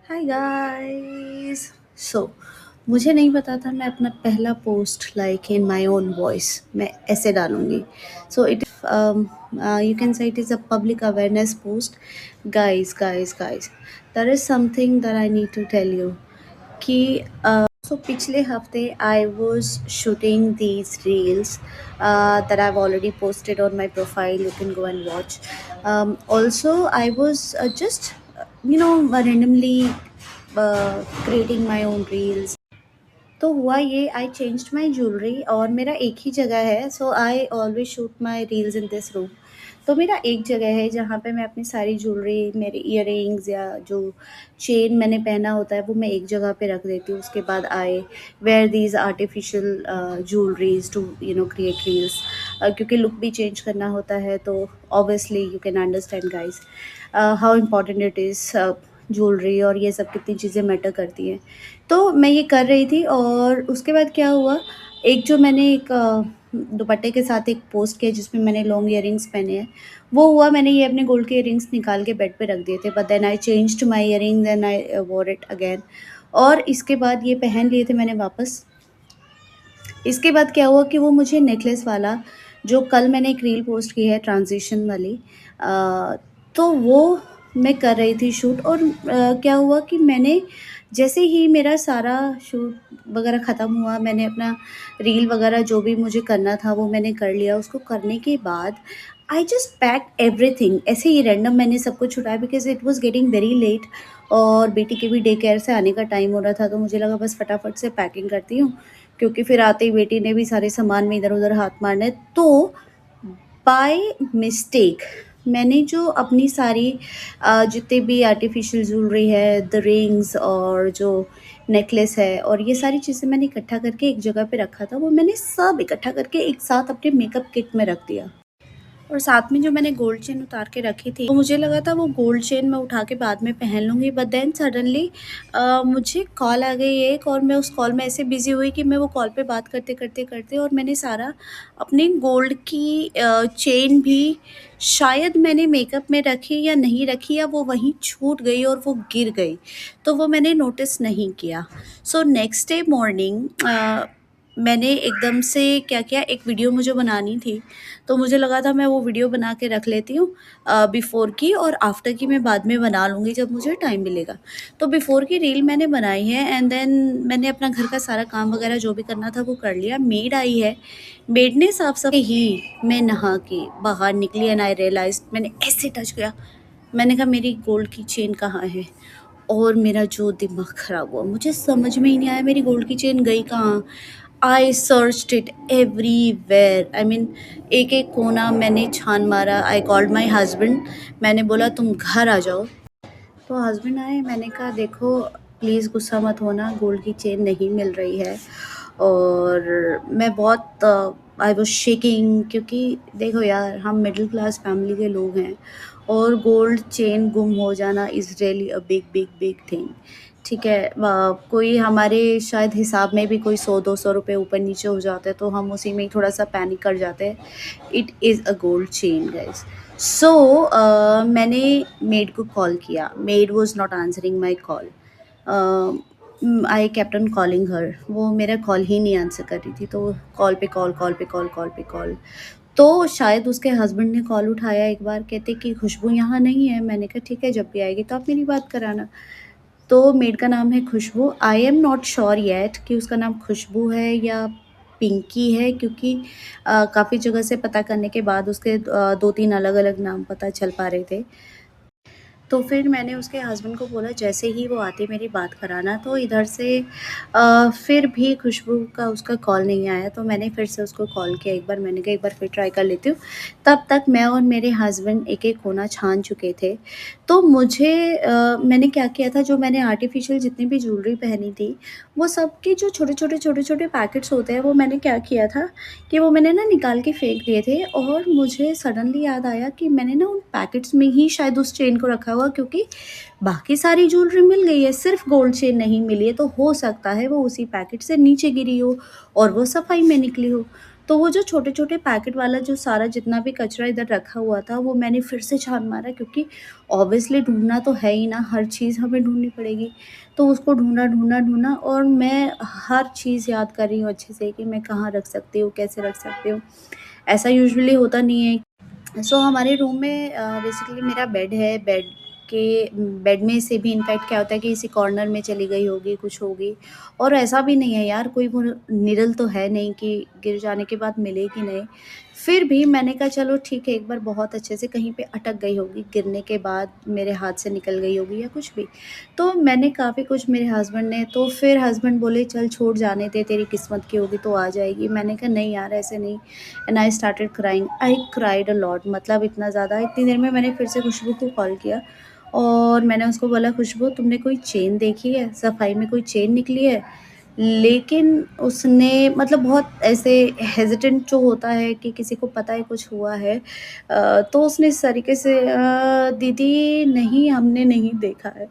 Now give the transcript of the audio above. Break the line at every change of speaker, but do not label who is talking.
Hi guys. सो मुझे नहीं पता था मैं अपना पहला post like in my own voice मैं ऐसे डालूंगी। So it you can say it is a public awareness post. Guys there is something that I need to tell you कि पिछले हफ्ते I was shooting these reels that I've already posted on my profile. You can go and watch. Also, I was just randomly creating my own reels. तो हुआ ये आई changed माई jewellery और मेरा एक ही जगह है, so I always shoot my reels in this room. तो मेरा एक जगह है जहाँ पे मैं अपनी सारी ज्वेलरी, मेरे इयर या जो चेन मैंने पहना होता है वो मैं एक जगह पे रख देती हूँ। उसके बाद I wear these artificial jewelleries to create reels, क्योंकि लुक भी चेंज करना होता है। तो obviously you can understand guys how important it is jewellery, और ये सब कितनी चीज़ें मैटर करती हैं। तो मैं ये कर रही थी और उसके बाद क्या हुआ, एक जो मैंने एक दुपट्टे के साथ एक पोस्ट किया जिसमें मैंने लॉन्ग इयररिंग्स पहने हैं, वो हुआ मैंने ये अपने गोल्ड के इयररिंग्स निकाल के बेड पे रख दिए थे, but then I changed my earrings and I wore it again. और इसके बाद ये पहन लिए थे मैंने वापस। इसके बाद क्या हुआ कि वो मुझे नेकलेस वाला, जो कल मैंने एक रील पोस्ट की है ट्रांजिशन वाली, तो वो मैं कर रही थी शूट। और क्या हुआ कि मैंने जैसे ही मेरा सारा शूट वगैरह ख़त्म हुआ, मैंने अपना रील वगैरह जो भी मुझे करना था वो मैंने कर लिया। उसको करने के बाद आई जस्ट पैक एवरीथिंग, ऐसे ही रैंडम मैंने सब कुछ उठाया because it was getting very late और बेटी के भी डे केयर से आने का टाइम हो रहा था। तो मुझे लगा बस फटाफट से पैकिंग करती हूँ, क्योंकि फिर आते ही बेटी ने भी सारे सामान में इधर-उधर हाथ मारने। तो बाय मिस्टेक मैंने जो अपनी सारी जितने भी आर्टिफिशियल ज्वेलरी है, द रिंग्स और जो नेकलेस है और ये सारी चीज़ें मैंने इकट्ठा करके एक जगह पे रखा था, वो मैंने सब इकट्ठा करके एक साथ अपने मेकअप किट में रख दिया। और साथ में जो मैंने गोल्ड चेन उतार के रखी थी, तो मुझे लगा था वो गोल्ड चेन मैं उठा के बाद में पहन लूँगी, बट देन सडनली मुझे कॉल आ गई एक, और मैं उस कॉल में ऐसे बिज़ी हुई कि मैं वो कॉल पे बात करते और मैंने सारा अपने गोल्ड की चेन भी शायद मैंने मेकअप में रखी या नहीं रखी, या वो वहीं छूट गई और वो गिर गई, तो वो मैंने नोटिस नहीं किया। सो नेक्स्ट डे मॉर्निंग मैंने एकदम से क्या किया, एक वीडियो मुझे बनानी थी, तो मुझे लगा था मैं वो वीडियो बना के रख लेती हूँ बिफ़ोर की, और आफ्टर की मैं बाद में बना लूँगी जब मुझे टाइम मिलेगा। तो बिफ़ोर की रील मैंने बनाई है एंड देन मैंने अपना घर का सारा काम वगैरह जो भी करना था वो कर लिया। मेड आई है, मेड ने साफ-साफ ही मैं नहा के बाहर निकली एंड आई रियलाइज़्ड, मैंने ऐसे टच किया, मैंने कहा मेरी गोल्ड की चेन कहाँ है? और मेरा जो दिमाग ख़राब हुआ, मुझे समझ में ही नहीं आया मेरी गोल्ड की चेन गई कहाँ? I searched it everywhere, I mean एक-एक कोना मैंने छान मारा। आई कॉल्ड माय हस्बैंड, मैंने बोला तुम घर आ जाओ। तो हस्बैंड आए, मैंने कहा देखो प्लीज़ गुस्सा मत होना, गोल्ड की चेन नहीं मिल रही है। और मैं बहुत आई वाज़ शेकिंग, क्योंकि देखो यार हम मिडिल क्लास फैमिली के लोग हैं और गोल्ड चेन गुम हो जाना is really a big thing. ठीक है, कोई हमारे शायद हिसाब में भी कोई 100-200 रुपए ऊपर नीचे हो जाते हैं तो हम उसी में ही थोड़ा-सा पैनिक कर जाते हैं। It is a gold chain guys. So मैंने मेड को कॉल किया, maid was not answering my call. I kept on calling her, वो मेरा कॉल ही नहीं आंसर कर रही थी, तो कॉल पे कॉल, कॉल पे कॉल, कॉल पे कॉल। तो शायद उसके हस्बैंड ने कॉल उठाया एक बार, कहते कि खुशबू यहाँ नहीं है। मैंने कहा ठीक है, जब भी आएगी तो आप मेरी बात कराना। तो मेड का नाम है Khushboo. I am not sure yet कि उसका नाम खुशबू है या पिंकी है, क्योंकि काफ़ी जगह से पता करने के बाद उसके 2-3 अलग-अलग नाम पता चल पा रहे थे। तो फिर मैंने उसके हस्बैंड को बोला जैसे ही वो आते मेरी बात कराना। तो इधर से फिर भी खुशबू का उसका कॉल नहीं आया, तो मैंने फिर से उसको कॉल किया एक बार, मैंने कहा एक बार फिर ट्राई कर लेती हूँ। तब तक मैं और मेरे हस्बैंड एक-एक कोना छान चुके थे। तो मुझे मैंने क्या किया था, जो मैंने आर्टिफ़िशियल जितनी भी ज्वेलरी पहनी थी, वो सब के जो छोटे-छोटे पैकेट्स होते हैं, वो मैंने क्या किया था कि वो मैंने ना निकाल के फेंक दिए थे। और मुझे सडनली याद आया कि मैंने ना उन पैकेट्स में ही शायद उस चेन को रखा हुआ, क्योंकि बाकी सारी ज्वेलरी मिल गई है, सिर्फ़ गोल्ड चेन नहीं मिली है, तो हो सकता है वो उसी पैकेट से नीचे गिरी हो और वो सफाई में निकली हो। तो वो जो छोटे-छोटे पैकेट वाला जो सारा जितना भी कचरा इधर रखा हुआ था, वो मैंने फिर से छान मारा, क्योंकि ऑब्वियसली ढूँढना तो है ही ना, हर चीज़ हमें ढूँढनी पड़ेगी। तो उसको ढूँढा, ढूँढा, ढूँढा और मैं हर चीज़ याद कर रही हूँ अच्छे से कि मैं कहाँ रख सकती हूँ, कैसे रख सकती हूँ। ऐसा यूजुअली होता नहीं है। सो हमारे रूम में बेसिकली मेरा बेड है, बेड में से भी इनफैक्ट क्या होता है कि किसी कॉर्नर में चली गई होगी, कुछ होगी। और ऐसा भी नहीं है यार, कोई वो निडल तो है नहीं कि गिर जाने के बाद मिलेगी नहीं। फिर भी मैंने कहा चलो ठीक है, एक बार बहुत अच्छे से कहीं पे अटक गई होगी, गिरने के बाद मेरे हाथ से निकल गई होगी या कुछ भी। तो मैंने काफ़ी कुछ, मेरे हस्बैंड ने तो फिर हस्बैंड बोले चल छोड़, जाने दे, तेरी किस्मत की होगी तो आ जाएगी। मैंने कहा नहीं यार, ऐसे नहीं। And I started crying, I cried a lot, मतलब इतना ज़्यादा। इतनी देर में मैंने फिर से खुशबू को कॉल किया और मैंने उसको बोला, खुशबू तुमने कोई चेन देखी है, सफाई में कोई चेन निकली है? लेकिन उसने मतलब बहुत ऐसे हेजिटेंट जो होता है कि किसी को पता है कुछ हुआ है, तो उसने इस तरीके से दीदी नहीं, हमने नहीं देखा है।